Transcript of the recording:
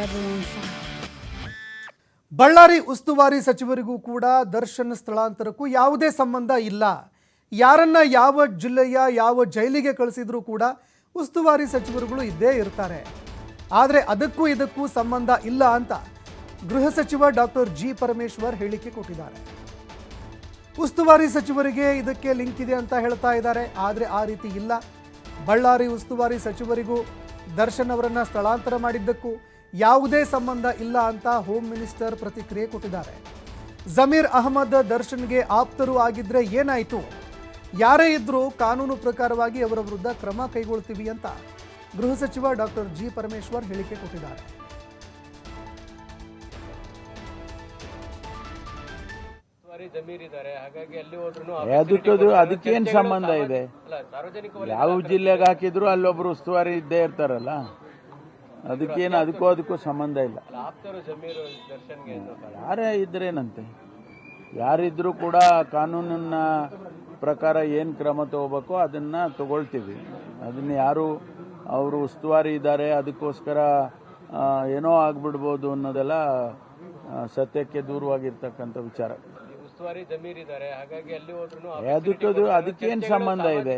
everyone's side. Ballari ಉಸ್ತುವಾರಿ ಸಚಿವರಿಗೂ ಕೂಡ ದರ್ಶನ್ ಸ್ಥಳಾಂತರಕ್ಕೂ ಯಾವುದೇ ಸಂಬಂಧ ಇಲ್ಲ. ಯಾರನ್ನ ಯಾವ ಜಿಲ್ಲೆಯ ಯಾವ ಜೈಲಿಗೆ ಕಳಿಸಿದ್ರೂ ಕೂಡ ಉಸ್ತುವಾರಿ ಸಚಿವರುಗಳು ಇದ್ದೇ ಇರ್ತಾರೆ. ಆದರೆ ಅದಕ್ಕೂ ಇದಕ್ಕೂ ಸಂಬಂಧ ಇಲ್ಲ ಅಂತ ಗೃಹ ಸಚಿವ ಡಾಕ್ಟರ್ ಜಿ ಪರಮೇಶ್ವರ್ ಹೇಳಿಕೆ ಕೊಟ್ಟಿದ್ದಾರೆ. ಉಸ್ತುವಾರಿ ಸಚಿವರಿಗೆ ಇದಕ್ಕೆ ಲಿಂಕ್ ಇದೆ ಅಂತ ಹೇಳ್ತಾ ಇದ್ದಾರೆ. ಆದರೆ ಆ ರೀತಿ ಇಲ್ಲ. ಬಳ್ಳಾರಿ ಉಸ್ತುವಾರಿ ಸಚಿವರಿಗೂ ದರ್ಶನ್ ಅವರನ್ನ ಸ್ಥಳಾಂತರ ಮಾಡಿದ್ದಕ್ಕೂ ಯಾವುದೇ ಸಂಬಂಧ ಇಲ್ಲ ಅಂತ ಹೋಮ್ ಮಿನಿಸ್ಟರ್ ಪ್ರತಿಕ್ರಿಯೆ ಕೊಟ್ಟಿದ್ದಾರೆ. ಜಮೀರ್ ಅಹಮದ್ ದರ್ಶನ್ಗೆ ಆಪ್ತರು ಆಗಿದ್ರೆ ಏನಾಯಿತು? ಯಾರೇ ಇದ್ರೂ ಕಾನೂನು ಪ್ರಕಾರವಾಗಿ ಅವರ ವಿರುದ್ಧ ಕ್ರಮ ಕೈಗೊಳ್ತೀವಿ ಅಂತ ಗೃಹ ಸಚಿವ ಡಾಕ್ಟರ್ ಜಿ ಪರಮೇಶ್ವರ್ ಹೇಳಿಕೆ ಕೊಟ್ಟಿದ್ದಾರೆ. ಅದಕ್ಕೇನು ಸಂಬಂಧ ಇದೆ? ಯಾವ ಜಿಲ್ಲೆಗೆ ಹಾಕಿದ್ರು ಅಲ್ಲೊಬ್ರು ಉಸ್ತುವಾರಿ ಇದ್ದೇ ಇರ್ತಾರಲ್ಲ, ಅದಕ್ಕೂ ಸಂಬಂಧ ಇಲ್ಲ. ಯಾರೇ ಇದ್ರೇನಂತೆ, ಯಾರಿದ್ರೂ ಕೂಡ ಕಾನೂನಿನ ಪ್ರಕಾರ ಏನು ಕ್ರಮ ತಗೋಬೇಕೋ ಅದನ್ನ ತಗೊಳ್ತೀವಿ. ಅದನ್ನ ಯಾರು ಅವರು ಉಸ್ತುವಾರಿ ಇದ್ದಾರೆ ಅದಕ್ಕೋಸ್ಕರ ಏನೋ ಆಗ್ಬಿಡ್ಬೋದು ಅನ್ನೋದೆಲ್ಲ ಸತ್ಯಕ್ಕೆ ದೂರವಾಗಿರ್ತಕ್ಕಂಥ ವಿಚಾರ. ಉಸ್ತುವಾರಿ ಜಮೀರ್ ಇದ್ದಾರೆ, ಹಾಗಾಗಿ ಅಲ್ಲಿ ಹೋದ್ರು ಅದಕ್ಕೇನು ಸಂಬಂಧ ಇದೆ?